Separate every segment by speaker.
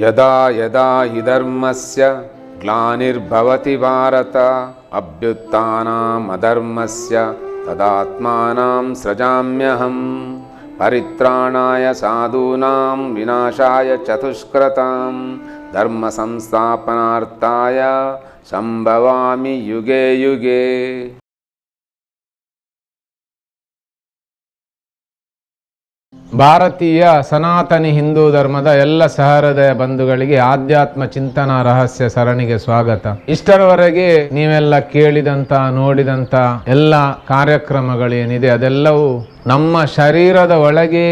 Speaker 1: ಯದಾ ಯದಾ ಹಿ ಧರ್ಮಸ್ಯ ಗ್ಲಾನಿರ್ಭವತಿ ಭಾರತ ಅಭ್ಯುತ್ಥಾನಂ ಅಧರ್ಮಸ್ಯ ತದಾತ್ಮಾನಂ ಸೃಜಾಮ್ಯಹಂ ಪರಿತ್ರಾಣಾಯ ಸಾಧೂನಾಂ ವಿನಾಶಾಯ ಚತುಷ್ಕೃತಾಂ ಧರ್ಮ ಸಂಸ್ಥಾಪನಾರ್ಥಾಯ ಸಂಭವಾಮಿ ಯುಗೆ ಯುಗೆ.
Speaker 2: ಭಾರತೀಯ ಸನಾತನಿ ಹಿಂದೂ ಧರ್ಮದ ಎಲ್ಲ ಸಹೃದಯ ಬಂಧುಗಳಿಗೆ ಆಧ್ಯಾತ್ಮ ಚಿಂತನಾ ರಹಸ್ಯ ಸರಣಿಗೆ ಸ್ವಾಗತ. ಇಷ್ಟರವರೆಗೆ ನೀವೆಲ್ಲ ಕೇಳಿದಂತ ನೋಡಿದಂತ ಎಲ್ಲ ಕಾರ್ಯಕ್ರಮಗಳೇನಿದೆ ಅದೆಲ್ಲವೂ ನಮ್ಮ ಶರೀರದ ಒಳಗೆ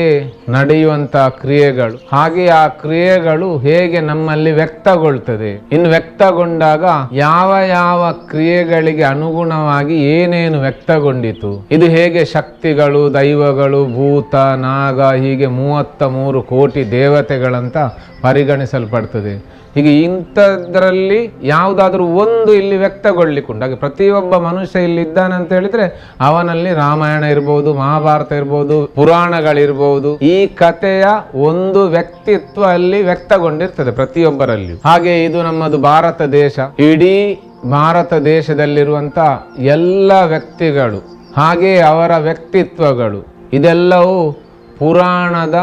Speaker 2: ನಡೆಯುವಂತ ಕ್ರಿಯೆಗಳು. ಹಾಗೆ ಆ ಕ್ರಿಯೆಗಳು ಹೇಗೆ ನಮ್ಮಲ್ಲಿ ವ್ಯಕ್ತಗೊಳ್ತದೆ, ಇನ್ನು ವ್ಯಕ್ತಗೊಂಡಾಗ ಯಾವ ಯಾವ ಕ್ರಿಯೆಗಳಿಗೆ ಅನುಗುಣವಾಗಿ ಏನೇನು ವ್ಯಕ್ತಗೊಂಡಿತು, ಇದು ಹೇಗೆ ಶಕ್ತಿಗಳು, ದೈವಗಳು, ಭೂತ, ನಾಗ ಹೀಗೆ 33 ಕೋಟಿ ದೇವತೆಗಳಂತ ಪರಿಗಣಿಸಲ್ಪಡ್ತದೆ. ಹೀಗೆ ಇಂಥದ್ರಲ್ಲಿ ಯಾವುದಾದ್ರೂ ಒಂದು ಇಲ್ಲಿ ವ್ಯಕ್ತಗೊಳ್ಳಿಕ್ಕುಂಟು. ಹಾಗೆ ಪ್ರತಿಯೊಬ್ಬ ಮನುಷ್ಯ ಇಲ್ಲಿ ಇದ್ದಾನೆ ಅಂತ ಹೇಳಿದ್ರೆ ಅವನಲ್ಲಿ ರಾಮಾಯಣ ಇರ್ಬೋದು, ಮಹಾಭಾರತ ಇರ್ಬೋದು, ಪುರಾಣಗಳಿರ್ಬೋದು, ಈ ಕಥೆಯ ಒಂದು ವ್ಯಕ್ತಿತ್ವ ಅಲ್ಲಿ ವ್ಯಕ್ತಗೊಂಡಿರ್ತದೆ ಪ್ರತಿಯೊಬ್ಬರಲ್ಲಿ. ಹಾಗೆ ಇದು ನಮ್ಮದು ಭಾರತ ದೇಶ. ಇಡೀ ಭಾರತ ದೇಶದಲ್ಲಿರುವಂತ ಎಲ್ಲ ವ್ಯಕ್ತಿಗಳು ಹಾಗೆ ಅವರ ವ್ಯಕ್ತಿತ್ವಗಳು ಇದೆಲ್ಲವೂ ಪುರಾಣದ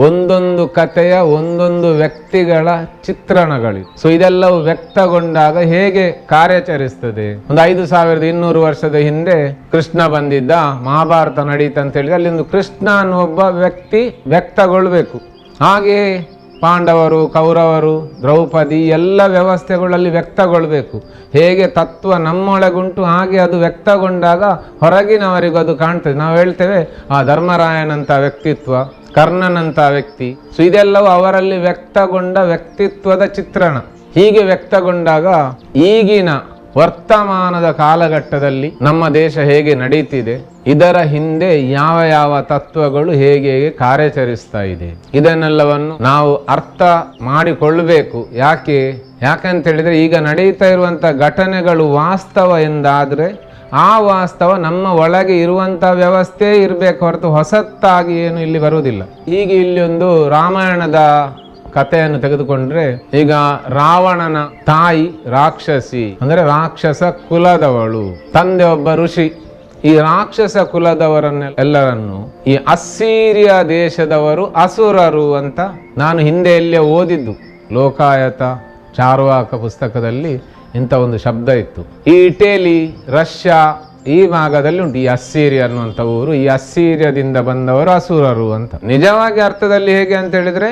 Speaker 2: ಒಂದೊಂದು ಕಥೆಯ ಒಂದೊಂದು ವ್ಯಕ್ತಿಗಳ ಚಿತ್ರಣಗಳು. ಸೊ ಇದೆಲ್ಲವೂ ವ್ಯಕ್ತಗೊಂಡಾಗ ಹೇಗೆ ಕಾರ್ಯಾಚರಿಸ್ತದೆ. ಒಂದು 5200 ವರ್ಷದ ಹಿಂದೆ ಕೃಷ್ಣ ಬಂದಿದ್ದ, ಮಹಾಭಾರತ ನಡೀತ ಅಂತ ಹೇಳಿದ್ರೆ ಅಲ್ಲಿಂದು ಕೃಷ್ಣ ಅನ್ನುವೊಬ್ಬ ವ್ಯಕ್ತಿ ವ್ಯಕ್ತಗೊಳ್ಬೇಕು. ಹಾಗೆ ಪಾಂಡವರು, ಕೌರವರು, ದ್ರೌಪದಿ ಎಲ್ಲ ವ್ಯವಸ್ಥೆಗಳಲ್ಲಿ ವ್ಯಕ್ತಗೊಳ್ಬೇಕು. ಹೇಗೆ ತತ್ವ ನಮ್ಮೊಳಗುಂಟು ಹಾಗೆ ಅದು ವ್ಯಕ್ತಗೊಂಡಾಗ ಹೊರಗಿನವರಿಗೂ ಅದು ಕಾಣ್ತದೆ. ನಾವು ಹೇಳ್ತೇವೆ ಆ ಧರ್ಮರಾಯನಂತ ವ್ಯಕ್ತಿತ್ವ, ಕರ್ಣನಂತ ವ್ಯಕ್ತಿ. ಸೊ ಇದೆಲ್ಲವೂ ಅವರಲ್ಲಿ ವ್ಯಕ್ತಗೊಂಡ ವ್ಯಕ್ತಿತ್ವದ ಚಿತ್ರಣ. ಹೀಗೆ ವ್ಯಕ್ತಗೊಂಡಾಗ ಈಗಿನ ವರ್ತಮಾನದ ಕಾಲಘಟ್ಟದಲ್ಲಿ ನಮ್ಮ ದೇಶ ಹೇಗೆ ನಡೀತಿದೆ, ಇದರ ಹಿಂದೆ ಯಾವ ಯಾವ ತತ್ವಗಳು ಹೇಗೆ ಕಾರ್ಯಾಚರಿಸ್ತಾ ಇದೆ, ಇದನ್ನೆಲ್ಲವನ್ನು ನಾವು ಅರ್ಥ ಮಾಡಿಕೊಳ್ಳಬೇಕು. ಯಾಕಂತ ಹೇಳಿದ್ರೆ ಈಗ ನಡೀತಾ ಇರುವಂತ ಘಟನೆಗಳು ವಾಸ್ತವ ಎಂದಾದ್ರೆ ಆ ವಾಸ್ತವ ನಮ್ಮ ಒಳಗೆ ಇರುವಂತ ವ್ಯವಸ್ಥೆ ಇರಬೇಕು ಹೊರತು ಹೊಸತ್ತಾಗಿ ಏನು ಇಲ್ಲಿ ಬರುವುದಿಲ್ಲ. ಈಗ ಇಲ್ಲಿ ಒಂದು ರಾಮಾಯಣದ ಕಥೆಯನ್ನು ತೆಗೆದುಕೊಂಡ್ರೆ, ಈಗ ರಾವಣನ ತಾಯಿ ರಾಕ್ಷಸಿ, ಅಂದ್ರೆ ರಾಕ್ಷಸ ಕುಲದವಳು, ತಂದೆ ಒಬ್ಬ ಋಷಿ. ಈ ರಾಕ್ಷಸ ಕುಲದವರನ್ನೆಲ್ಲರನ್ನು ಈ ಅಸ್ಸೀರಿಯ ದೇಶದವರು ಅಸುರರು ಅಂತ ನಾನು ಹಿಂದೆ ಎಲ್ಲೇ ಓದಿದ್ದು. ಲೋಕಾಯತ ಚಾರ್ವಾಕ ಪುಸ್ತಕದಲ್ಲಿ ಇಂಥ ಒಂದು ಶಬ್ದ ಇತ್ತು. ಈ ಇಟಲಿ, ರಷ್ಯಾ ಈ ಭಾಗದಲ್ಲಿ ಉಂಟು ಈ ಅಸ್ಸೀರಿಯ ಅನ್ನುವಂಥ ಊರು. ಈ ಅಸ್ಸೀರಿಯದಿಂದ ಬಂದವರು ಅಸುರರು ಅಂತ. ನಿಜವಾಗಿ ಅರ್ಥದಲ್ಲಿ ಹೇಗೆ ಅಂತ ಹೇಳಿದ್ರೆ,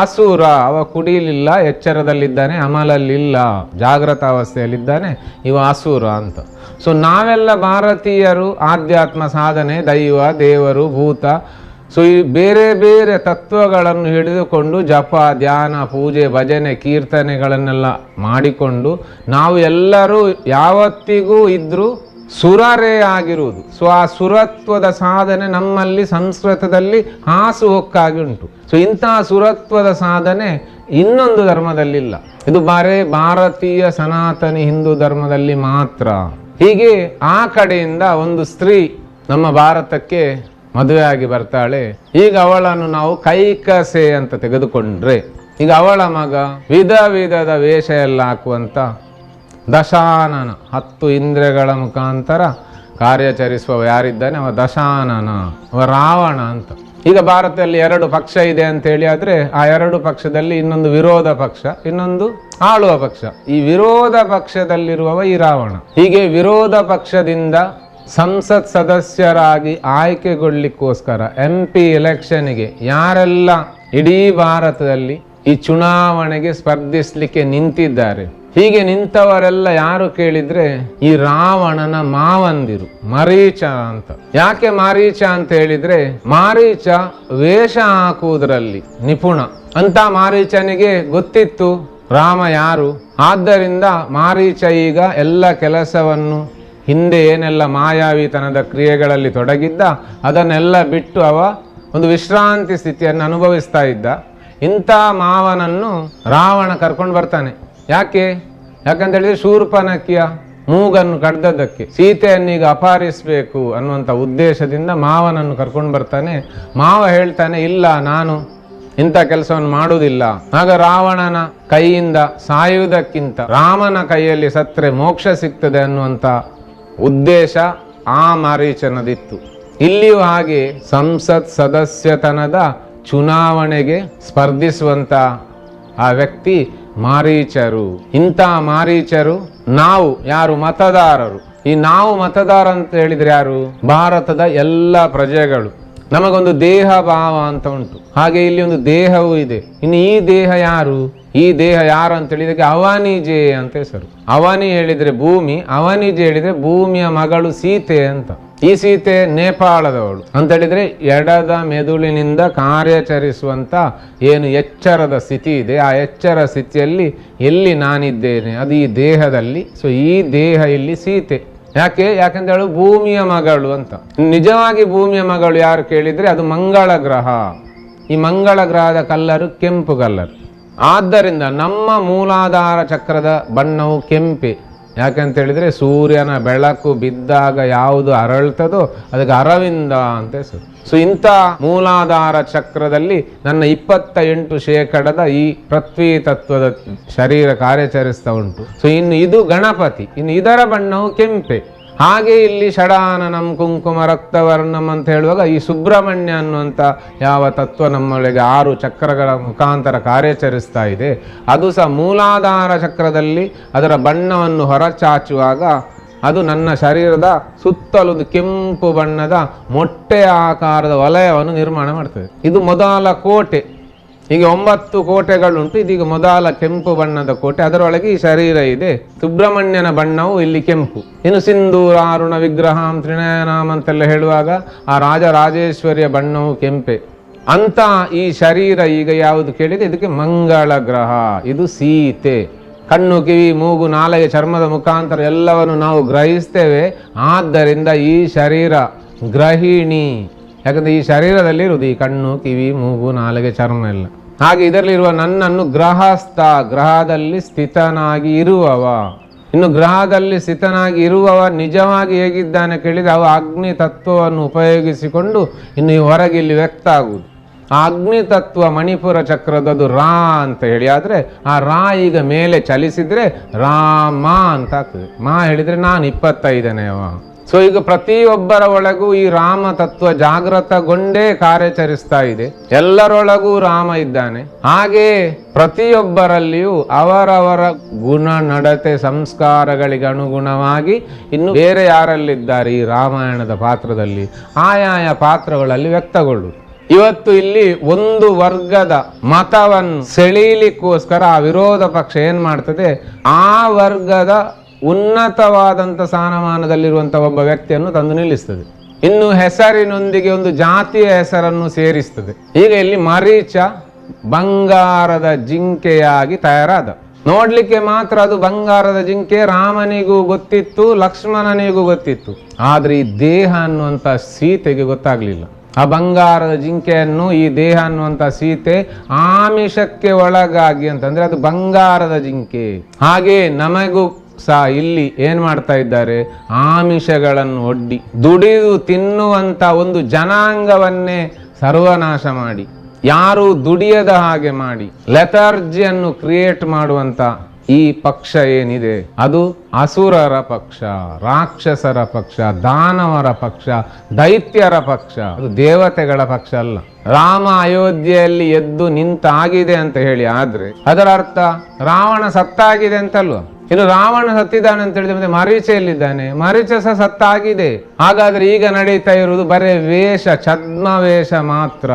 Speaker 2: ಅಸುರ ಅವ ಕುಡಿಯಲಿಲ್ಲ, ಎಚ್ಚರದಲ್ಲಿದ್ದಾನೆ, ಅಮಲಲ್ಲಿಲ್ಲ, ಜಾಗೃತ ಅವಸ್ಥೆಯಲ್ಲಿದ್ದಾನೆ, ಇವ ಅಸುರ ಅಂತ. ಸೊ ನಾವೆಲ್ಲ ಭಾರತೀಯರು ಆಧ್ಯಾತ್ಮ ಸಾಧನೆ, ದೈವ, ದೇವರು, ಭೂತ, ಸೊ ಈ ಬೇರೆ ಬೇರೆ ತತ್ವಗಳನ್ನು ಹಿಡಿದುಕೊಂಡು ಜಪ, ಧ್ಯಾನ, ಪೂಜೆ, ಭಜನೆ, ಕೀರ್ತನೆಗಳನ್ನೆಲ್ಲ ಮಾಡಿಕೊಂಡು ನಾವು ಎಲ್ಲರೂ ಯಾವತ್ತಿಗೂ ಇದ್ರೂ ಸುರರೇ ಆಗಿರುವುದು. ಸೊ ಆ ಸುರತ್ವದ ಸಾಧನೆ ನಮ್ಮಲ್ಲಿ ಸಂಸ್ಕೃತದಲ್ಲಿ ಹಾಸುಹೊಕ್ಕಾಗಿ ಉಂಟು. ಸೊ ಇಂತಹ ಸುರತ್ವದ ಸಾಧನೆ ಇನ್ನೊಂದು ಧರ್ಮದಲ್ಲಿಲ್ಲ. ಇದು ಬರೇ ಭಾರತೀಯ ಸನಾತನಿ ಹಿಂದೂ ಧರ್ಮದಲ್ಲಿ ಮಾತ್ರ. ಹೀಗೆ ಆ ಕಡೆಯಿಂದ ಒಂದು ಸ್ತ್ರೀ ನಮ್ಮ ಭಾರತಕ್ಕೆ ಮದುವೆ ಆಗಿ ಬರ್ತಾಳೆ. ಈಗ ಅವಳನ್ನು ನಾವು ಕೈಕಸೆ ಅಂತ ತೆಗೆದುಕೊಂಡ್ರೆ, ಈಗ ಅವಳ ಮಗ ವಿಧ ವಿಧದ ವೇಷ ಎಲ್ಲ ಹಾಕುವಂತ ದಶಾನನ, 10 ಇಂದ್ರಿಯಗಳ ಮುಖಾಂತರ ಕಾರ್ಯಾಚರಿಸುವ ಯಾರಿದ್ದಾನೆ ಅವ ದಶಾನನ, ಅವ ರಾವಣ ಅಂತ. ಈಗ ಭಾರತದಲ್ಲಿ 2 ಪಕ್ಷ ಇದೆ ಅಂತ ಹೇಳಿ ಆದ್ರೆ ಆ 2 ಪಕ್ಷದಲ್ಲಿ ಇನ್ನೊಂದು ವಿರೋಧ ಪಕ್ಷ, ಇನ್ನೊಂದು ಆಳುವ ಪಕ್ಷ. ಈ ವಿರೋಧ ಪಕ್ಷದಲ್ಲಿರುವವ ಈ ರಾವಣ. ಹೀಗೆ ವಿರೋಧ ಪಕ್ಷದಿಂದ ಸಂಸತ್ ಸದಸ್ಯರಾಗಿ ಆಯ್ಕೆಗೊಳ್ಳಿಕ್ಕೋಸ್ಕರ MP ಎಲೆಕ್ಷನ್ಗೆ ಯಾರೆಲ್ಲ ಇಡೀ ಭಾರತದಲ್ಲಿ ಈ ಚುನಾವಣೆಗೆ ಸ್ಪರ್ಧಿಸ್ಲಿಕ್ಕೆ ನಿಂತಿದ್ದಾರೆ, ಹೀಗೆ ನಿಂತವರೆಲ್ಲ ಯಾರು ಕೇಳಿದ್ರೆ ಈ ರಾವಣನ ಮಾವಂದಿರು, ಮರೀಚ ಅಂತ. ಯಾಕೆ ಮಾರೀಚ ಅಂತ ಹೇಳಿದ್ರೆ, ಮಾರೀಚ ವೇಷ ಹಾಕುವುದರಲ್ಲಿ ನಿಪುಣ ಅಂತ. ಮಾರೀಚನಿಗೆ ಗೊತ್ತಿತ್ತು ರಾಮ ಯಾರು. ಆದ್ದರಿಂದ ಮಾರೀಚ ಈಗ ಎಲ್ಲ ಕೆಲಸವನ್ನು, ಹಿಂದೆ ಏನೆಲ್ಲ ಮಾಯಾವಿತನದ ಕ್ರಿಯೆಗಳಲ್ಲಿ ತೊಡಗಿದ್ದ ಅದನ್ನೆಲ್ಲ ಬಿಟ್ಟು ಅವ ಒಂದು ವಿಶ್ರಾಂತಿ ಸ್ಥಿತಿಯನ್ನು ಅನುಭವಿಸ್ತಾ ಇದ್ದ. ಇಂಥ ಮಾವನನ್ನು ರಾವಣ ಕರ್ಕೊಂಡು ಬರ್ತಾನೆ. ಯಾಕಂತ ಹೇಳಿದ್ರೆ ಶೂರ್ಪನಖಿಯ ಮೂಗನ್ನು ಕಡ್ದದ್ದಕ್ಕೆ, ಸೀತೆಯನ್ನೀಗ ಅಪಹರಿಸಬೇಕು ಅನ್ನುವಂಥ ಉದ್ದೇಶದಿಂದ ಮಾವನನ್ನು ಕರ್ಕೊಂಡು ಬರ್ತಾನೆ. ಮಾವ ಹೇಳ್ತಾನೆ, ಇಲ್ಲ, ನಾನು ಇಂಥ ಕೆಲಸವನ್ನು ಮಾಡುವುದಿಲ್ಲ. ಆಗ ರಾವಣನ ಕೈಯಿಂದ ಸಾಯುವುದಕ್ಕಿಂತ ರಾಮನ ಕೈಯಲ್ಲಿ ಸತ್ರೆ ಮೋಕ್ಷ ಸಿಗ್ತದೆ ಅನ್ನುವಂಥ ಉದ್ದೇಶ ಆ ಮಾರೀಚನದಿತ್ತು. ಇಲ್ಲಿಯೂ ಹಾಗೆ ಸಂಸತ್ ಸದಸ್ಯತನದ ಚುನಾವಣೆಗೆ ಸ್ಪರ್ಧಿಸುವಂತ ಆ ವ್ಯಕ್ತಿ ಮಾರೀಚರು. ಇಂಥ ಮಾರೀಚರು ನಾವು ಯಾರು ಮತದಾರರು. ಈ ನಾವು ಮತದಾರ ಅಂತ ಹೇಳಿದ್ರೆ ಯಾರು? ಭಾರತದ ಎಲ್ಲ ಪ್ರಜೆಗಳು. ನಮಗೊಂದು ದೇಹ ಭಾವ ಅಂತ ಉಂಟು, ಹಾಗೆ ಇಲ್ಲಿ ಒಂದು ದೇಹವೂ ಇದೆ. ಇನ್ನು ಈ ದೇಹ ಯಾರು? ಈ ದೇಹ ಯಾರು ಅಂತ ಹೇಳಿದಕ್ಕೆ ಅವನಿಜೆ ಅಂತ ಹೆಸರು. ಅವನಿ ಹೇಳಿದ್ರೆ ಭೂಮಿ, ಅವನಿಜೆ ಹೇಳಿದ್ರೆ ಭೂಮಿಯ ಮಗಳು ಸೀತೆ ಅಂತ. ಈ ಸೀತೆ ನೇಪಾಳದವಳು ಅಂತ ಹೇಳಿದ್ರೆ ಎಡದ ಮೆದುಳಿನಿಂದ ಕಾರ್ಯಾಚರಿಸುವಂತ ಏನು ಎಚ್ಚರದ ಸ್ಥಿತಿ ಇದೆ, ಆ ಎಚ್ಚರ ಸ್ಥಿತಿಯಲ್ಲಿ ಎಲ್ಲಿ ನಾನಿದ್ದೇನೆ ಅದು ಈ ದೇಹದಲ್ಲಿ. ಸೊ ಈ ದೇಹ ಇಲ್ಲಿ ಸೀತೆ. ಯಾಕೆಂತ ಹೇಳು ಭೂಮಿಯ ಮಗಳು ಅಂತ. ನಿಜವಾಗಿ ಭೂಮಿಯ ಮಗಳು ಯಾರು ಕೇಳಿದ್ರೆ ಅದು ಮಂಗಳ ಗ್ರಹ. ಈ ಮಂಗಳ ಗ್ರಹದ ಕಲ್ಲರು ಕೆಂಪು ಕಲ್ಲರ್. ಆದ್ದರಿಂದ ನಮ್ಮ ಮೂಲಾಧಾರ ಚಕ್ರದ ಬಣ್ಣವು ಕೆಂಪೆ. ಯಾಕಂತ ಹೇಳಿದ್ರೆ ಸೂರ್ಯನ ಬೆಳಕು ಬಿದ್ದಾಗ ಯಾವುದು ಅರಳ್ತದೋ ಅದಕ್ಕೆ ಅರವಿಂದ ಅಂತ ಹೆಸರು. ಸೊ ಇಂಥ ಮೂಲಾಧಾರ ಚಕ್ರದಲ್ಲಿ ನನ್ನ 28% ಈ ಪೃಥ್ವಿ ತತ್ವದ ಶರೀರ ಕಾರ್ಯಾಚರಿಸ್ತಾ ಉಂಟು. ಸೊ ಇನ್ನು ಇದು ಗಣಪತಿ, ಇನ್ನು ಇದರ ಬಣ್ಣವು ಕೆಂಪೆ. ಹಾಗೆ ಇಲ್ಲಿ ಷಡಾನನಂ ಕುಂಕುಮ ರಕ್ತವರ್ಣಂ ಅಂತ ಹೇಳುವಾಗ ಈ ಸುಬ್ರಹ್ಮಣ್ಯ ಅನ್ನುವಂಥ ಯಾವ ತತ್ವ ನಮ್ಮೊಳಗೆ 6 ಚಕ್ರಗಳ ಮುಖಾಂತರ ಕಾರ್ಯಾಚರಿಸ್ತಾ ಇದೆ, ಅದು ಸಹ ಮೂಲಾಧಾರ ಚಕ್ರದಲ್ಲಿ ಅದರ ಬಣ್ಣವನ್ನು ಹೊರಚಾಚುವಾಗ ಅದು ನನ್ನ ಶರೀರದ ಸುತ್ತಲೊಂದು ಕೆಂಪು ಬಣ್ಣದ ಮೊಟ್ಟೆ ಆಕಾರದ ವಲಯವನ್ನು ನಿರ್ಮಾಣ ಮಾಡ್ತದೆ. ಇದು ಮೊದಲ ಕೋಟೆ. ಈಗ 9 ಕೋಟೆಗಳುಂಟು. ಇದೀಗ ಮೊದಲ ಕೆಂಪು ಬಣ್ಣದ ಕೋಟೆ, ಅದರೊಳಗೆ ಈ ಶರೀರ ಇದೆ. ಸುಬ್ರಹ್ಮಣ್ಯನ ಬಣ್ಣವು ಇಲ್ಲಿ ಕೆಂಪು. ಇನ್ನು ಸಿಂಧೂರ ಅರುಣ ವಿಗ್ರಹಂ ತ್ರಿನಯನಾಮ್ ಅಂತೆಲ್ಲ ಹೇಳುವಾಗ ಆ ರಾಜರಾಜೇಶ್ವರಿಯ ಬಣ್ಣವು ಕೆಂಪೆ. ಅಂತ ಈ ಶರೀರ ಈಗ ಯಾವುದು ಕೇಳಿದೆ, ಇದಕ್ಕೆ ಮಂಗಳ ಗ್ರಹ. ಇದು ಸೀತೆ. ಕಣ್ಣು, ಕಿವಿ, ಮೂಗು, ನಾಲಿಗೆ, ಚರ್ಮದ ಮುಖಾಂತರ ಎಲ್ಲವನ್ನು ನಾವು ಗ್ರಹಿಸ್ತೇವೆ. ಆದ್ದರಿಂದ ಈ ಶರೀರ ಗ್ರಹಿಣಿ. ಯಾಕಂದ್ರೆ ಈ ಶರೀರದಲ್ಲಿರುವುದು ಈ ಕಣ್ಣು, ಕಿವಿ, ಮೂಗು, ನಾಲಿಗೆ, ಚರ್ಮ ಎಲ್ಲ. ಹಾಗೆ ಇದರಲ್ಲಿರುವ ನನ್ನನ್ನು ಗ್ರಹಸ್ಥ, ಗ್ರಹದಲ್ಲಿ ಸ್ಥಿತನಾಗಿ ಇರುವವ. ಇನ್ನು ಗ್ರಹದಲ್ಲಿ ಸ್ಥಿತನಾಗಿ ಇರುವವ ನಿಜವಾಗಿ ಹೇಗಿದ್ದಾನೆ ಕೇಳಿದರೆ ಅವ ಅಗ್ನಿ ತತ್ವವನ್ನು ಉಪಯೋಗಿಸಿಕೊಂಡು ಇನ್ನು ಈ ಹೊರಗೆ ಇಲ್ಲಿ ವ್ಯಕ್ತ ಆಗುವುದು. ಆ ಅಗ್ನಿ ತತ್ವ ಮಣಿಪುರ ಚಕ್ರದದು ರಾ ಅಂತ ಹೇಳಿ. ಆದರೆ ಆ ರಾ ಈಗ ಮೇಲೆ ಚಲಿಸಿದ್ರೆ ರಾಮ ಅಂತ ಆಗ್ತದೆ. ಮಾ ಹೇಳಿದ್ರೆ ನಾನು 25ನೇವ. ಸೊ ಈಗ ಪ್ರತಿಯೊಬ್ಬರ ಒಳಗೂ ಈ ರಾಮ ತತ್ವ ಜಾಗೃತಗೊಂಡೇ ಕಾರ್ಯಾಚರಿಸ್ತಾ ಇದೆ. ಎಲ್ಲರೊಳಗೂ ರಾಮ ಇದ್ದಾನೆ. ಹಾಗೆ ಪ್ರತಿಯೊಬ್ಬರಲ್ಲಿಯೂ ಅವರವರ ಗುಣ, ನಡತೆ, ಸಂಸ್ಕಾರಗಳಿಗೆ ಅನುಗುಣವಾಗಿ ಇನ್ನು ಬೇರೆ ಯಾರಲ್ಲಿದ್ದಾರೆ ಈ ರಾಮಾಯಣದ ಪಾತ್ರದಲ್ಲಿ ಆಯಾಯ ಪಾತ್ರಗಳಲ್ಲಿ ವ್ಯಕ್ತಗೊಳ್ಳುವುದು. ಇವತ್ತು ಇಲ್ಲಿ ಒಂದು ವರ್ಗದ ಮತವನ್ನು ಸೆಳೀಲಿಕ್ಕೋಸ್ಕರ ಆ ವಿರೋಧ ಪಕ್ಷ ಏನ್ ಮಾಡ್ತದೆ, ಆ ವರ್ಗದ ಉನ್ನತವಾದಂಥ ಸ್ಥಾನಮಾನದಲ್ಲಿರುವಂಥ ಒಬ್ಬ ವ್ಯಕ್ತಿಯನ್ನು ತಂದು ನಿಲ್ಲಿಸ್ತದೆ. ಇನ್ನು ಹೆಸರಿನೊಂದಿಗೆ ಒಂದು ಜಾತಿಯ ಹೆಸರನ್ನು ಸೇರಿಸ್ತದೆ. ಈಗ ಇಲ್ಲಿ ಮರೀಚ ಬಂಗಾರದ ಜಿಂಕೆಯಾಗಿ ತಯಾರಾದ. ನೋಡ್ಲಿಕ್ಕೆ ಮಾತ್ರ ಅದು ಬಂಗಾರದ ಜಿಂಕೆ. ರಾಮನಿಗೂ ಗೊತ್ತಿತ್ತು, ಲಕ್ಷ್ಮಣನಿಗೂ ಗೊತ್ತಿತ್ತು. ಆದ್ರೆ ಈ ದೇಹ ಅನ್ನುವಂಥ ಸೀತೆಗೆ ಗೊತ್ತಾಗ್ಲಿಲ್ಲ. ಆ ಬಂಗಾರದ ಜಿಂಕೆಯನ್ನು ಈ ದೇಹ ಅನ್ನುವಂಥ ಸೀತೆ ಆಮಿಷಕ್ಕೆ ಒಳಗಾಗಿ ಅಂತಂದ್ರೆ ಅದು ಬಂಗಾರದ ಜಿಂಕೆ. ಹಾಗೆ ನಮಗೂ ಸಹ ಇಲ್ಲಿ ಏನ್ ಮಾಡ್ತಾ ಇದ್ದಾರೆ, ಆಮಿಷಗಳನ್ನು ಒಡ್ಡಿ ದುಡಿದು ತಿನ್ನುವಂತ ಒಂದು ಜನಾಂಗವನ್ನೇ ಸರ್ವನಾಶ ಮಾಡಿ, ಯಾರು ದುಡಿಯದ ಹಾಗೆ ಮಾಡಿ ಲೆಥರ್ಜಿಯನ್ನು ಕ್ರಿಯೇಟ್ ಮಾಡುವಂತ ಈ ಪಕ್ಷ ಏನಿದೆ ಅದು ಅಸುರರ ಪಕ್ಷ, ರಾಕ್ಷಸರ ಪಕ್ಷ, ದಾನವರ ಪಕ್ಷ, ದೈತ್ಯರ ಪಕ್ಷ. ಅದು ದೇವತೆಗಳ ಪಕ್ಷ ಅಲ್ಲ. ರಾಮ ಅಯೋಧ್ಯೆಯಲ್ಲಿ ಎದ್ದು ನಿಂತಾಗಿದೆ ಅಂತ ಹೇಳಿ ಆದ್ರೆ ಅದರ ಅರ್ಥ ರಾವಣ ಸತ್ತಾಗಿದೆ ಅಂತಲ್ವ. ಇನ್ನು ರಾವಣ ಸತ್ತಿದ್ದಾನೆ ಅಂತ ಹೇಳಿದ್ರೆ ಮತ್ತೆ ಮರೀಚ ಎಲ್ಲಿದ್ದಾನೆ? ಮರೀಚ ಸಹ ಸತ್ತಾಗಿದೆ. ಹಾಗಾದ್ರೆ ಈಗ ನಡೀತಾ ಇರುವುದು ಬರೇ ವೇಷ, ಛದ್ಮವೇಷ ಮಾತ್ರ.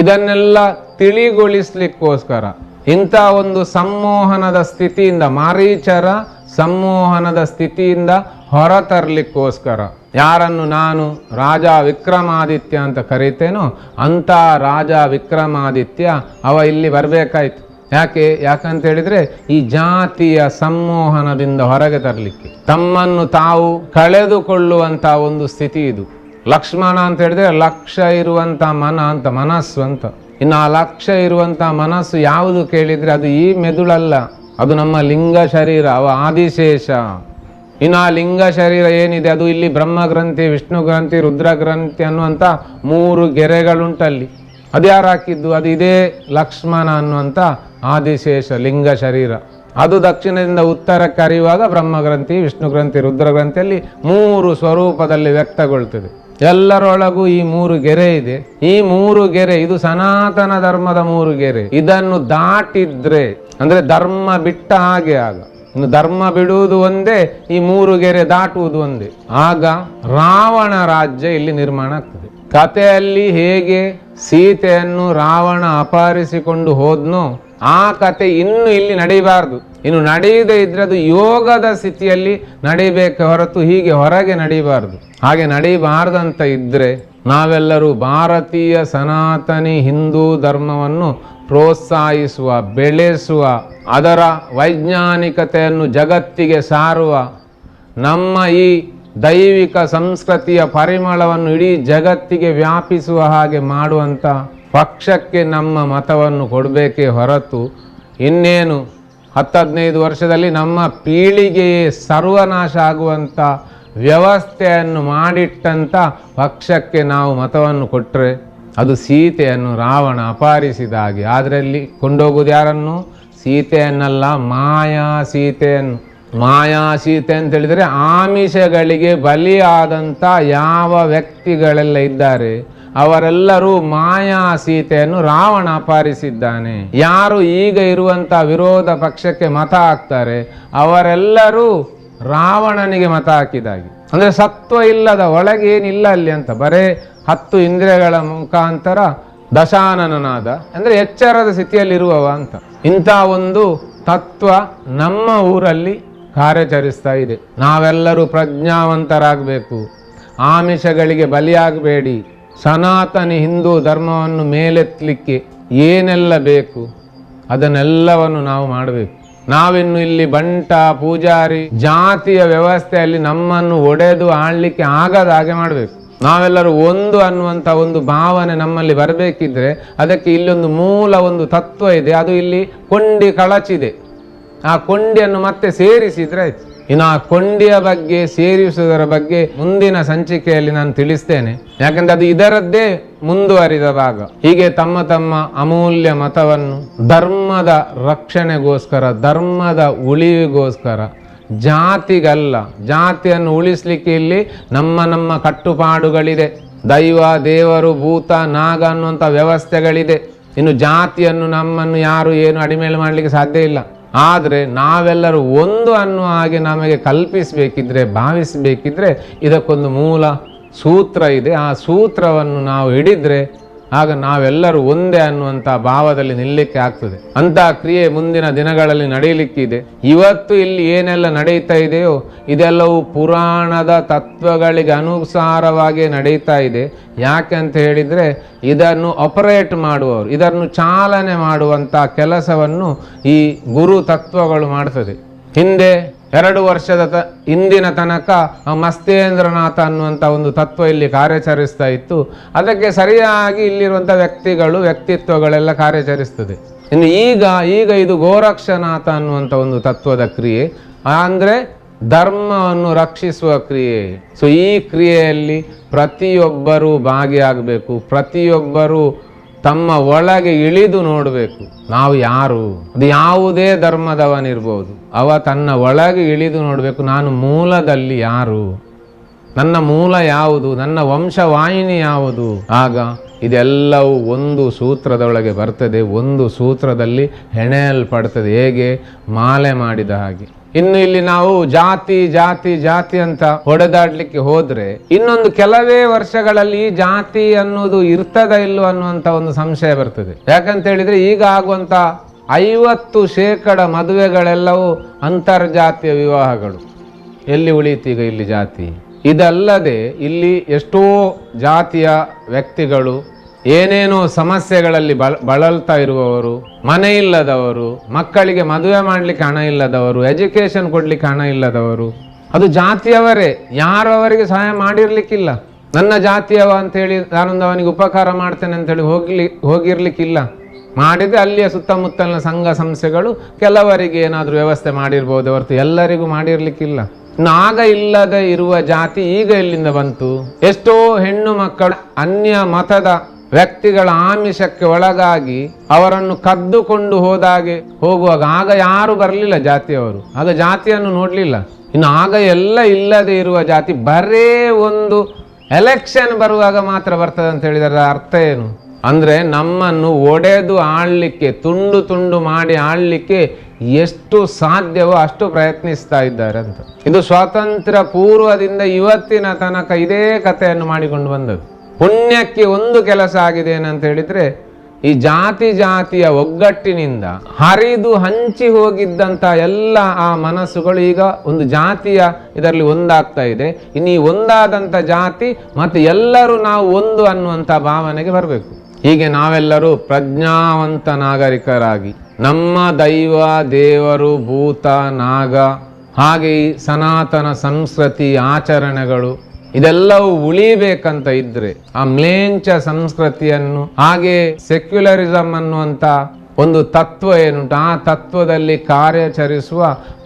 Speaker 2: ಇದನ್ನೆಲ್ಲ ತಿಳಿಗೊಳಿಸ್ಲಿಕ್ಕೋಸ್ಕರ ಇಂಥ ಒಂದು ಸಂಮೋಹನದ ಸ್ಥಿತಿಯಿಂದ, ಮಾರೀಚರ ಸಂಮೋಹನದ ಸ್ಥಿತಿಯಿಂದ ಹೊರತರಲಿಕ್ಕೋಸ್ಕರ ಯಾರನ್ನು ನಾನು ರಾಜ ವಿಕ್ರಮಾದಿತ್ಯ ಅಂತ ಕರೀತೇನೋ ಅಂತ ರಾಜ ವಿಕ್ರಮಾದಿತ್ಯ ಅವ ಇಲ್ಲಿ ಬರಬೇಕಾಯ್ತು. ಯಾಕಂತ ಹೇಳಿದ್ರೆ ಈ ಜಾತಿಯ ಸಂಮೋಹನದಿಂದ ಹೊರಗೆ ತರಲಿಕ್ಕೆ, ತಮ್ಮನ್ನು ತಾವು ಕಳೆದುಕೊಳ್ಳುವಂತ ಒಂದು ಸ್ಥಿತಿ ಇದು. ಲಕ್ಷ್ಮಣ ಅಂತ ಹೇಳಿದ್ರೆ ಲಕ್ಷ್ಯ ಇರುವಂತ ಮನ ಅಂತ, ಮನಸ್ಸು ಅಂತ. ಇನ್ನು ಆ ಲಕ್ಷ್ಯ ಇರುವಂತ ಮನಸ್ಸು ಯಾವುದು ಕೇಳಿದ್ರೆ ಅದು ಈ ಮೆದುಳಲ್ಲ, ಅದು ನಮ್ಮ ಲಿಂಗ ಶರೀರ, ಅವ ಆದಿಶೇಷ. ಇನ್ನು ಆ ಲಿಂಗ ಶರೀರ ಏನಿದೆ ಅದು ಇಲ್ಲಿ ಬ್ರಹ್ಮ ಗ್ರಂಥಿ, ವಿಷ್ಣು ಗ್ರಂಥಿ, ರುದ್ರ ಗ್ರಂಥಿ ಅನ್ನುವಂಥ 3 ಗೆರೆಗಳುಂಟಲ್ಲಿ. ಅದು ಯಾರು ಹಾಕಿದ್ದು? ಅದು ಇದೇ ಲಕ್ಷ್ಮಣ ಅನ್ನುವಂಥ ಆದಿಶೇಷ ಲಿಂಗ ಶರೀರ. ಅದು ದಕ್ಷಿಣದಿಂದ ಉತ್ತರಕ್ಕೆ ಹರಿಯುವಾಗ ಬ್ರಹ್ಮಗ್ರಂಥಿ, ವಿಷ್ಣು ಗ್ರಂಥಿ, ರುದ್ರ ಗ್ರಂಥಿಯಲ್ಲಿ 3 ಸ್ವರೂಪದಲ್ಲಿ ವ್ಯಕ್ತಗೊಳ್ತದೆ. ಎಲ್ಲರೊಳಗೂ ಈ 3 ಗೆರೆ ಇದೆ. ಈ 3 ಗೆರೆ ಇದು ಸನಾತನ ಧರ್ಮದ 3 ಗೆರೆ. ಇದನ್ನು ದಾಟಿದ್ರೆ ಅಂದ್ರೆ ಧರ್ಮ ಬಿಟ್ಟ ಹಾಗೆ. ಆಗ ಇನ್ನು ಧರ್ಮ ಬಿಡುವುದು ಒಂದೇ, ಈ 3 ಗೆರೆ ದಾಟುವುದು ಒಂದೇ. ಆಗ ರಾವಣ ರಾಜ್ಯ ಇಲ್ಲಿ ನಿರ್ಮಾಣ ಆಗ್ತದೆ. ಕಥೆಯಲ್ಲಿ ಹೇಗೆ ಸೀತೆಯನ್ನು ರಾವಣ ಅಪಹರಿಸಿಕೊಂಡು ಹೋದ್ನೋ ಆ ಕತೆ ಇನ್ನು ಇಲ್ಲಿ ನಡೀಬಾರ್ದು. ಇನ್ನು ನಡೆಯದೇ ಇದ್ರೆ ಅದು ಯೋಗದ ಸ್ಥಿತಿಯಲ್ಲಿ ನಡೀಬೇಕೆ ಹೊರತು ಹೀಗೆ ಹೊರಗೆ ನಡೀಬಾರ್ದು. ಹಾಗೆ ನಡೀಬಾರ್ದಂತ ಇದ್ರೆ ನಾವೆಲ್ಲರೂ ಭಾರತೀಯ ಸನಾತನಿ ಹಿಂದೂ ಧರ್ಮವನ್ನು ಪ್ರೋತ್ಸಾಹಿಸುವ, ಬೆಳೆಸುವ, ಅದರ ವೈಜ್ಞಾನಿಕತೆಯನ್ನು ಜಗತ್ತಿಗೆ ಸಾರುವ, ನಮ್ಮ ಈ ದೈವಿಕ ಸಂಸ್ಕೃತಿಯ ಪರಿಮಳವನ್ನು ಇಡೀ ಜಗತ್ತಿಗೆ ವ್ಯಾಪಿಸುವ ಹಾಗೆ ಮಾಡುವಂಥ ಪಕ್ಷಕ್ಕೆ ನಮ್ಮ ಮತವನ್ನು ಕೊಡಬೇಕೇ ಹೊರತು ಇನ್ನೇನು 10-15 ವರ್ಷದಲ್ಲಿ ನಮ್ಮ ಪೀಳಿಗೆಯೇ ಸರ್ವನಾಶ ಆಗುವಂಥ ವ್ಯವಸ್ಥೆಯನ್ನು ಮಾಡಿಟ್ಟಂಥ ಪಕ್ಷಕ್ಕೆ ನಾವು ಮತವನ್ನು ಕೊಟ್ಟರೆ ಅದು ಸೀತೆಯನ್ನು ರಾವಣ ಅಪಹರಿಸಿದ ಹಾಗೆ. ಅದರಲ್ಲಿ ಕೊಂಡೋಗುವುದು ಯಾರನ್ನು? ಸೀತೆಯನ್ನಲ್ಲ, ಮಾಯಾ ಸೀತೆಯನ್ನು. ಮಾಯಾ ಸೀತೆ ಅಂತ ಹೇಳಿದರೆ ಆಮಿಷಗಳಿಗೆ ಬಲಿಯಾದಂಥ ಯಾವ ವ್ಯಕ್ತಿಗಳೆಲ್ಲ ಇದ್ದಾರೆ ಅವರೆಲ್ಲರೂ ಮಾಯಾ ಸೀತೆಯನ್ನು ರಾವಣ ಅಪಹರಿಸಿದ್ದಾನೆ. ಯಾರು ಈಗ ಇರುವಂಥ ವಿರೋಧ ಪಕ್ಷಕ್ಕೆ ಮತ ಹಾಕ್ತಾರೆ ಅವರೆಲ್ಲರೂ ರಾವಣನಿಗೆ ಮತ ಹಾಕಿದಾಗೆ. ಅಂದರೆ ಸತ್ವ ಇಲ್ಲದ, ಒಳಗೆ ಏನಿಲ್ಲ ಅಲ್ಲಿ ಅಂತ, ಬರೇ 10 ಇಂದ್ರಿಯಗಳ ಮುಖಾಂತರ ದಶಾನನನಾದ ಅಂದರೆ ಎಚ್ಚರದ ಸ್ಥಿತಿಯಲ್ಲಿರುವವ ಅಂತ. ಇಂಥ ಒಂದು ತತ್ವ ನಮ್ಮ ಊರಲ್ಲಿ ಕಾರ್ಯಾಚರಿಸ್ತಾ ಇದೆ. ನಾವೆಲ್ಲರೂ ಪ್ರಜ್ಞಾವಂತರಾಗಬೇಕು, ಆಮಿಷಗಳಿಗೆ ಬಲಿಯಾಗಬೇಡಿ. ಸನಾತನಿ ಹಿಂದೂ ಧರ್ಮವನ್ನು ಮೇಲೆತ್ತಲಿಕ್ಕೆ ಏನೆಲ್ಲ ಬೇಕು ಅದನ್ನೆಲ್ಲವನ್ನು ನಾವು ಮಾಡಬೇಕು. ನಾವಿನ್ನು ಇಲ್ಲಿ ಬಂಟ, ಪೂಜಾರಿ, ಜಾತಿಯ ವ್ಯವಸ್ಥೆಯಲ್ಲಿ ನಮ್ಮನ್ನು ಒಡೆದು ಆಳ್ಲಿಕ್ಕೆ ಆಗದ ಹಾಗೆ ಮಾಡಬೇಕು. ನಾವೆಲ್ಲರೂ ಒಂದು ಅನ್ನುವಂಥ ಒಂದು ಭಾವನೆ ನಮ್ಮಲ್ಲಿ ಬರಬೇಕಿದ್ರೆ ಅದಕ್ಕೆ ಇಲ್ಲೊಂದು ಮೂಲ ಒಂದು ತತ್ವ ಇದೆ, ಅದು ಇಲ್ಲಿ ಕೊಂಡಿ ಕಳಚಿದೆ. ಆ ಕೊಂಡಿಯನ್ನು ಮತ್ತೆ ಸೇರಿಸಿದ್ರೆ ಆಯ್ತು. ಇನ್ನು ಆ ಕೊಂಡಿಯ ಬಗ್ಗೆ, ಸೇರಿಸುವುದರ ಬಗ್ಗೆ ಮುಂದಿನ ಸಂಚಿಕೆಯಲ್ಲಿ ನಾನು ತಿಳಿಸ್ತೇನೆ. ಯಾಕಂದ್ರೆ ಅದು ಇದರದ್ದೇ ಮುಂದುವರಿದ ಭಾಗ. ಹೀಗೆ ತಮ್ಮ ತಮ್ಮ ಅಮೂಲ್ಯ ಮತವನ್ನು ಧರ್ಮದ ರಕ್ಷಣೆಗೋಸ್ಕರ, ಧರ್ಮದ ಉಳಿವಿಗೋಸ್ಕರ, ಜಾತಿಗಲ್ಲ, ಜಾತಿಯನ್ನು ಉಳಿಸ್ಲಿಕ್ಕೆ ಇಲ್ಲಿ ನಮ್ಮ ಕಟ್ಟುಪಾಡುಗಳಿದೆ. ದೈವ, ದೇವರು, ಭೂತ, ನಾಗ ಅನ್ನುವಂಥ ವ್ಯವಸ್ಥೆಗಳಿದೆ. ಇನ್ನು ಜಾತಿಯನ್ನು ನಮ್ಮನ್ನು ಯಾರು ಏನು ಅಡಿಮೇಲೆ ಮಾಡಲಿಕ್ಕೆ ಸಾಧ್ಯ ಇಲ್ಲ. ಆದರೆ ನಾವೆಲ್ಲರೂ ಒಂದು ಅನ್ನುವ ಹಾಗೆ ನಮಗೆ ಕಲ್ಪಿಸಬೇಕಿದ್ರೆ, ಭಾವಿಸಬೇಕಿದ್ರೆ ಇದಕ್ಕೊಂದು ಮೂಲ ಸೂತ್ರ ಇದೆ. ಆ ಸೂತ್ರವನ್ನು ನಾವು ಹಿಡಿದ್ರೆ ಆಗ ನಾವೆಲ್ಲರೂ ಒಂದೇ ಅನ್ನುವಂಥ ಭಾವದಲ್ಲಿ ನಿಲ್ಲಕ್ಕೆ ಆಗ್ತದೆ. ಅಂಥ ಕ್ರಿಯೆ ಮುಂದಿನ ದಿನಗಳಲ್ಲಿ ನಡೆಯಲಿಕ್ಕಿದೆ. ಇವತ್ತು ಇಲ್ಲಿ ಏನೆಲ್ಲ ನಡೀತಾ ಇದೆಯೋ ಇದೆಲ್ಲವೂ ಪುರಾಣದ ತತ್ವಗಳಿಗೆ ಅನುಸಾರವಾಗಿ ನಡೀತಾ ಇದೆ. ಯಾಕೆ ಅಂತ ಹೇಳಿದರೆ ಇದನ್ನು ಆಪರೇಟ್ ಮಾಡುವವರು, ಇದನ್ನು ಚಾಲನೆ ಮಾಡುವಂಥ ಕೆಲಸವನ್ನು ಈ ಗುರು ತತ್ವಗಳು ಮಾಡ್ತದೆ. ಹಿಂದೆ 2 ವರ್ಷದ ಹಿಂದಿನ ತನಕ ಮಸ್ತೇಂದ್ರನಾಥ ಅನ್ನುವಂಥ ಒಂದು ತತ್ವ ಇಲ್ಲಿ ಕಾರ್ಯಾಚರಿಸ್ತಾ ಇತ್ತು. ಅದಕ್ಕೆ ಸರಿಯಾಗಿ ಇಲ್ಲಿರುವಂಥ ವ್ಯಕ್ತಿಗಳು, ವ್ಯಕ್ತಿತ್ವಗಳೆಲ್ಲ ಕಾರ್ಯಾಚರಿಸ್ತದೆ. ಇನ್ನು ಈಗ ಇದು ಗೋರಕ್ಷನಾಥ ಅನ್ನುವಂಥ ಒಂದು ತತ್ವದ ಕ್ರಿಯೆ, ಅಂದರೆ ಧರ್ಮವನ್ನು ರಕ್ಷಿಸುವ ಕ್ರಿಯೆ. ಸೊ ಈ ಕ್ರಿಯೆಯಲ್ಲಿ ಪ್ರತಿಯೊಬ್ಬರೂ ಭಾಗಿಯಾಗಬೇಕು. ಪ್ರತಿಯೊಬ್ಬರೂ ತಮ್ಮ ಒಳಗೆ ಇಳಿದು ನೋಡಬೇಕು, ನಾವು ಯಾರು. ಅದು ಯಾವುದೇ ಧರ್ಮದವನಿರ್ಬೋದು, ಅವ ತನ್ನ ಒಳಗೆ ಇಳಿದು ನೋಡಬೇಕು, ನಾನು ಮೂಲದಲ್ಲಿ ಯಾರು, ನನ್ನ ಮೂಲ ಯಾವುದು, ನನ್ನ ವಂಶವಾಹಿನಿ ಯಾವುದು. ಆಗ ಇದೆಲ್ಲವೂ ಒಂದು ಸೂತ್ರದೊಳಗೆ ಬರ್ತದೆ, ಒಂದು ಸೂತ್ರದಲ್ಲಿ ಹೆಣೆಯಲ್ಪಡ್ತದೆ, ಹೇಗೆ ಮಾಲೆ ಮಾಡಿದ ಹಾಗೆ. ಇನ್ನು ಇಲ್ಲಿ ನಾವು ಜಾತಿ ಜಾತಿ ಜಾತಿ ಅಂತ ಹೊಡೆದಾಡ್ಲಿಕ್ಕೆ ಹೋದ್ರೆ ಇನ್ನೊಂದು ಕೆಲವೇ ವರ್ಷಗಳಲ್ಲಿ ಈ ಜಾತಿ ಅನ್ನೋದು ಇರ್ತದ ಇಲ್ಲೋ ಅನ್ನುವಂಥ ಒಂದು ಸಂಶಯ ಬರ್ತದೆ. ಯಾಕಂತ ಹೇಳಿದ್ರೆ ಈಗ ಆಗುವಂಥ 50% ಮದುವೆಗಳೆಲ್ಲವೂ ಅಂತರ್ಜಾತೀಯ ವಿವಾಹಗಳು. ಎಲ್ಲಿ ಉಳಿತೀಗ ಇಲ್ಲಿ ಜಾತಿ? ಇದಲ್ಲದೆ ಇಲ್ಲಿ ಎಷ್ಟೋ ಜಾತಿಯ ವ್ಯಕ್ತಿಗಳು ಏನೇನೋ ಸಮಸ್ಯೆಗಳಲ್ಲಿ ಬಳಲ್ತಾ ಇರುವವರು, ಮನೆ ಇಲ್ಲದವರು, ಮಕ್ಕಳಿಗೆ ಮದುವೆ ಮಾಡಲಿಕ್ಕೆ ಹಣ ಇಲ್ಲದವರು, ಎಜುಕೇಶನ್ ಕೊಡ್ಲಿಕ್ಕೆ ಹಣ ಇಲ್ಲದವರು, ಅದು ಜಾತಿಯವರೇ. ಯಾರು ಅವರಿಗೆ ಸಹಾಯ ಮಾಡಿರ್ಲಿಕ್ಕಿಲ್ಲ. ನನ್ನ ಜಾತಿಯವ ಅಂತೇಳಿ ನಾನೊಂದು ಅವನಿಗೆ ಉಪಕಾರ ಮಾಡ್ತೇನೆ ಅಂತೇಳಿ ಹೋಗಿರ್ಲಿಕ್ಕಿಲ್ಲ. ಮಾಡಿದರೆ ಅಲ್ಲಿಯ ಸುತ್ತಮುತ್ತಲಿನ ಸಂಘ ಸಂಸ್ಥೆಗಳು ಕೆಲವರಿಗೆ ಏನಾದರೂ ವ್ಯವಸ್ಥೆ ಮಾಡಿರ್ಬೋದು ಹೊರತು ಎಲ್ಲರಿಗೂ ಮಾಡಿರ್ಲಿಕ್ಕಿಲ್ಲ. ಆಗ ಇಲ್ಲದೆ ಇರುವ ಜಾತಿ ಈಗ ಎಲ್ಲಿಂದ ಬಂತು? ಎಷ್ಟೋ ಹೆಣ್ಣು ಮಕ್ಕಳು ಅನ್ಯ ಮತದ ವ್ಯಕ್ತಿಗಳ ಆಮಿಷಕ್ಕೆ ಒಳಗಾಗಿ ಅವರನ್ನು ಕದ್ದುಕೊಂಡು ಹೋಗುವಾಗ ಆಗ ಯಾರು ಬರಲಿಲ್ಲ ಜಾತಿಯವರು, ಆಗ ಜಾತಿಯನ್ನು ನೋಡಲಿಲ್ಲ. ಇನ್ನು ಆಗ ಎಲ್ಲ ಇಲ್ಲದೆ ಇರುವ ಜಾತಿ ಬರೇ ಒಂದು ಎಲೆಕ್ಷನ್ ಬರುವಾಗ ಮಾತ್ರ ಬರ್ತದೆ ಅಂತ ಹೇಳಿದರೆ ಅರ್ಥ ಏನು? ಅಂದರೆ ನಮ್ಮನ್ನು ಒಡೆದು ಆಳ್ಲಿಕ್ಕೆ, ತುಂಡು ತುಂಡು ಮಾಡಿ ಆಳ್ಲಿಕ್ಕೆ ಎಷ್ಟು ಸಾಧ್ಯವೋ ಅಷ್ಟು ಪ್ರಯತ್ನಿಸ್ತಾ ಇದ್ದಾರೆ ಅಂತ. ಇದು ಸ್ವಾತಂತ್ರ್ಯ ಪೂರ್ವದಿಂದ ಇವತ್ತಿನ ತನಕ ಇದೇ ಕಥೆಯನ್ನು ಮಾಡಿಕೊಂಡು ಬಂದದ್ದು. ಪುಣ್ಯಕ್ಕೆ ಒಂದು ಕೆಲಸ ಆಗಿದೆ ಏನಂತ ಹೇಳಿದ್ರೆ, ಈ ಜಾತಿಯ ಒಗ್ಗಟ್ಟಿನಿಂದ ಹರಿದು ಹಂಚಿ ಹೋಗಿದ್ದಂಥ ಎಲ್ಲ ಆ ಮನಸ್ಸುಗಳು ಈಗ ಒಂದು ಜಾತಿಯ ಇದರಲ್ಲಿ ಒಂದಾಗ್ತಾ ಇದೆ. ಇನ್ನು ಈ ಒಂದಾದಂಥ ಜಾತಿ ಮತ್ತು ಎಲ್ಲರೂ ನಾವು ಒಂದು ಅನ್ನುವಂಥ ಭಾವನೆಗೆ ಬರಬೇಕು. ಹೀಗೆ ನಾವೆಲ್ಲರೂ ಪ್ರಜ್ಞಾವಂತ ನಾಗರಿಕರಾಗಿ ನಮ್ಮ ದೈವ, ದೇವರು, ಭೂತ, ನಾಗ, ಹಾಗೆ ಈ ಸನಾತನ ಸಂಸ್ಕೃತಿ ಆಚರಣೆಗಳು ಇದೆಲ್ಲವೂ ಉಳಿಬೇಕಂತ ಇದ್ರೆ ಆ ಮ್ಲೇಂಚ ಸಂಸ್ಕೃತಿಯನ್ನು, ಹಾಗೆ ಸೆಕ್ಯುಲರಿಸಮ್ ಅನ್ನುವಂಥ ಒಂದು ತತ್ವ ಏನುಂಟು ಆ ತತ್ವದಲ್ಲಿ ಕಾರ್ಯಾಚರಿಸುವ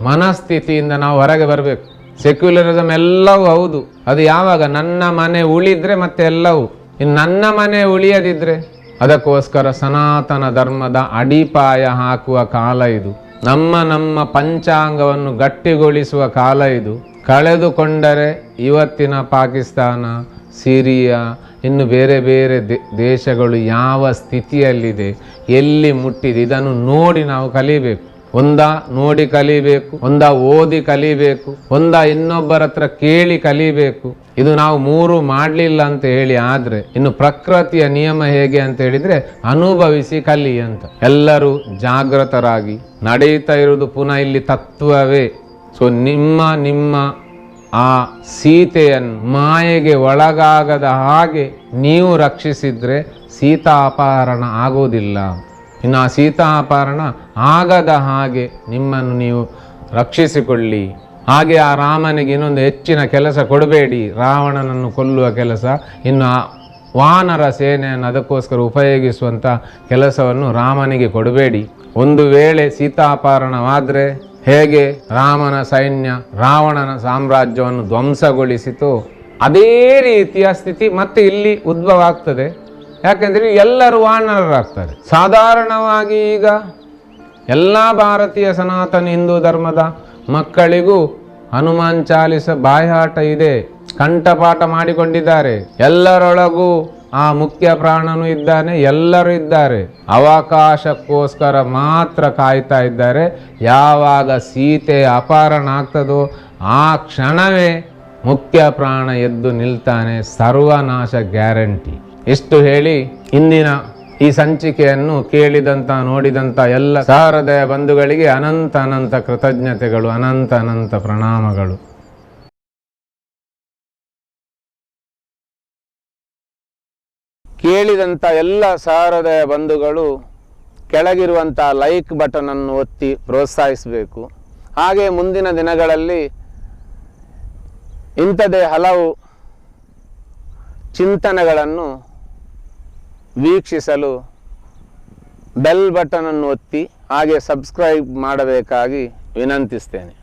Speaker 2: ಮನಸ್ಥಿತಿಯಿಂದ ನಾವು ಹೊರಗೆ ಬರಬೇಕು. ಸೆಕ್ಯುಲರಿಸಮ್ ಎಲ್ಲವೂ ಹೌದು, ಅದು ಯಾವಾಗ ನನ್ನ ಮನೆ ಉಳಿದ್ರೆ ಮತ್ತೆ ಎಲ್ಲವೂ. ಇನ್ನು ನನ್ನ ಮನೆ ಉಳಿಯದಿದ್ರೆ ಅದಕ್ಕೋಸ್ಕರ ಸನಾತನ ಧರ್ಮದ ಅಡಿಪಾಯ ಹಾಕುವ ಕಾಲ ಇದು. ನಮ್ಮ ಪಂಚಾಂಗವನ್ನು ಗಟ್ಟಿಗೊಳಿಸುವ ಕಾಲ ಇದು. ಕಳೆದುಕೊಂಡರೆ ಇವತ್ತಿನ ಪಾಕಿಸ್ತಾನ, ಸಿರಿಯಾ, ಇನ್ನು ಬೇರೆ ಬೇರೆ ದೇಶಗಳು ಯಾವ ಸ್ಥಿತಿಯಲ್ಲಿದೆ, ಎಲ್ಲಿ ಮುಟ್ಟಿದೆ, ಇದನ್ನು ನೋಡಿ ನಾವು ಕಲಿಬೇಕು. ನೋಡಿ ಕಲಿಬೇಕು, ಓದಿ ಕಲಿಬೇಕು, ಇನ್ನೊಬ್ಬರ ಹತ್ರ ಕೇಳಿ ಕಲಿಬೇಕು. ಇದು ನಾವು ಮೂರು ಮಾಡಲಿಲ್ಲ ಅಂತ ಹೇಳಿ ಆದರೆ ಇನ್ನು ಪ್ರಕೃತಿಯ ನಿಯಮ ಹೇಗೆ ಅಂತ ಹೇಳಿದ್ರೆ ಅನುಭವಿಸಿ ಕಲಿ ಅಂತ. ಎಲ್ಲರೂ ಜಾಗೃತರಾಗಿ ನಡೆಯುತ್ತಾ ಇರುವುದು ಪುನಃ ಇಲ್ಲಿ ತತ್ವವೇ. ಸೊ ನಿಮ್ಮ ಆ ಸೀತೆಯನ್ನು ಮಾಯೆಗೆ ಒಳಗಾಗದ ಹಾಗೆ ನೀವು ರಕ್ಷಿಸಿದ್ರೆ ಸೀತಾ ಅಪಹರಣ ಆಗೋದಿಲ್ಲ. ಇನ್ನು ಆ ಸೀತಾ ಅಪಹರಣ ಆಗದ ಹಾಗೆ ನಿಮ್ಮನ್ನು ನೀವು ರಕ್ಷಿಸಿಕೊಳ್ಳಿ. ಹಾಗೆ ಆ ರಾಮನಿಗೆ ಇನ್ನೊಂದು ಹೆಚ್ಚಿನ ಕೆಲಸ ಕೊಡಬೇಡಿ, ರಾವಣನನ್ನು ಕೊಲ್ಲುವ ಕೆಲಸ. ಇನ್ನು ಆ ವಾನರ ಸೇನೆಯನ್ನು ಅದಕ್ಕೋಸ್ಕರ ಉಪಯೋಗಿಸುವಂಥ ಕೆಲಸವನ್ನು ರಾಮನಿಗೆ ಕೊಡಬೇಡಿ. ಒಂದು ವೇಳೆ ಸೀತಾ ಅಪಹರಣವಾದರೆ ಹೇಗೆ ರಾಮನ ಸೈನ್ಯ ರಾವಣನ ಸಾಮ್ರಾಜ್ಯವನ್ನು ಧ್ವಂಸಗೊಳಿಸಿತು, ಅದೇ ರೀತಿಯ ಸ್ಥಿತಿ ಮತ್ತೆ ಇಲ್ಲಿ ಉದ್ಭವ ಆಗ್ತದೆ. ಯಾಕೆಂದರೆ ಎಲ್ಲರೂ ವಾನರರಾಗ್ತಾರೆ. ಸಾಧಾರಣವಾಗಿ ಈಗ ಎಲ್ಲ ಭಾರತೀಯ ಸನಾತನ ಹಿಂದೂ ಧರ್ಮದ ಮಕ್ಕಳಿಗೂ ಹನುಮಾನ್ ಚಾಲಿಸ ಬಾಯ್ಹಾಟ ಇದೆ, ಕಂಠಪಾಠ ಮಾಡಿಕೊಂಡಿದ್ದಾರೆ. ಎಲ್ಲರೊಳಗೂ ಆ ಮುಖ್ಯ ಪ್ರಾಣನೂ ಇದ್ದಾನೆ, ಎಲ್ಲರೂ ಇದ್ದಾರೆ. ಅವಕಾಶಕ್ಕೋಸ್ಕರ ಮಾತ್ರ ಕಾಯ್ತಾ ಇದ್ದಾರೆ. ಯಾವಾಗ ಸೀತೆ ಅಪಹರಣ ಆಗ್ತದೋ ಆ ಕ್ಷಣವೇ ಮುಖ್ಯ ಪ್ರಾಣ ಎದ್ದು ನಿಲ್ತಾನೆ, ಸರ್ವನಾಶ ಗ್ಯಾರಂಟಿ. ಇಷ್ಟು ಹೇಳಿ ಇಂದಿನ ಈ ಸಂಚಿಕೆಯನ್ನು ಕೇಳಿದಂಥ ನೋಡಿದಂಥ ಎಲ್ಲ ಸಹೃದಯ ಬಂಧುಗಳಿಗೆ ಅನಂತ ಕೃತಜ್ಞತೆಗಳು, ಅನಂತ ಪ್ರಣಾಮಗಳು. ಕೇಳಿದಂಥ ಎಲ್ಲ ಸಹೃದಯ ಬಂಧುಗಳು ಕೆಳಗಿರುವಂಥ ಲೈಕ್ ಬಟನ್ ಅನ್ನು ಒತ್ತಿ ಪ್ರೋತ್ಸಾಹಿಸಬೇಕು. ಹಾಗೆ ಮುಂದಿನ ದಿನಗಳಲ್ಲಿ ಇಂಥದೇ ಹಲವು ಚಿಂತನೆಗಳನ್ನು ವೀಕ್ಷಿಸಲು ಬೆಲ್ ಬಟನ್ ಅನ್ನು ಒತ್ತಿ ಹಾಗೆ ಸಬ್ಸ್ಕ್ರೈಬ್ ಮಾಡಬೇಕಾಗಿ ವಿನಂತಿಸ್ತೇನೆ.